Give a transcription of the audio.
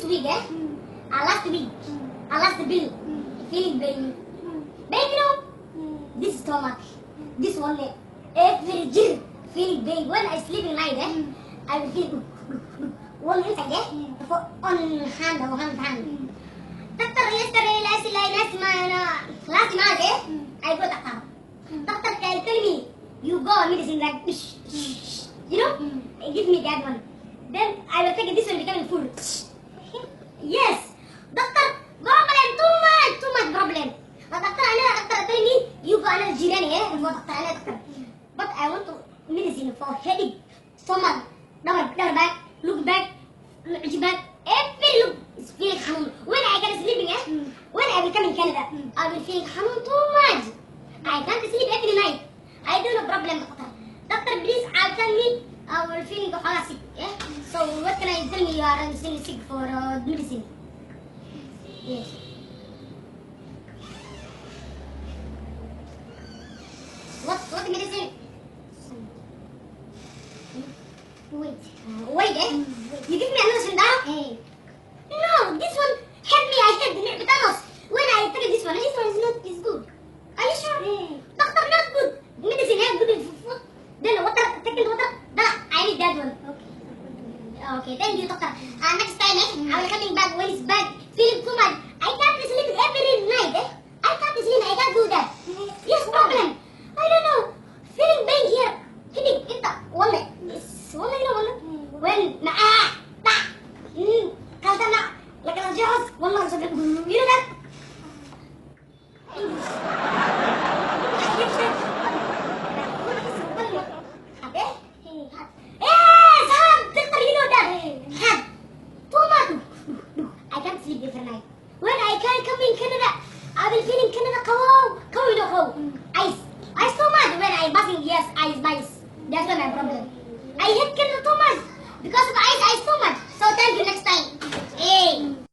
week, last week, last bill, feeling pain. Pain, you know? This stomach, this one leg, every gym feeling pain. When I sleep in night, I will feel one inside for on hand or hand. Doctor, yesterday, last month, I go doctor. Doctor tell me, you go on medicine like, you know, give me that one. Then I will take this one becoming full. Yes, doctor, problem, too much problem. But doctor tell me, you go another Jirani, for doctor. But I want to medicine for headache, stomach, down back, look back, every look is feeling hamon. When I get sleeping, when I will come in Canada, I will feel hamon too much. I can't sleep every night. I don't know problem, doctor. Doctor, please, tell me, I will feeling sick. So what can I tell me? You are still sick for medicine. Yes. What medicine? Wait, You give me another syndrome? No, this one help me. I had Nirvitanos. When I take this one is not is good. Are you sure? Doctor, not good. Medicine have good food. Then water, taking water. I need that one. Okay, thank you, doctor. Next time, I will coming back when it's bad. Feeling too much. I can't sleep every night. I can't sleep. I can't do that. Yes, problem. I don't know. Feeling pain here. Headache. Wallet. Wallet. When kalta na. Like a jaws. Wallah, you know that? I can't sleep every night. When I can come in Canada, I will feel in Canada cold. Ice too much when I passing. Yes, ice. That's my problem. I hate Canada too much because of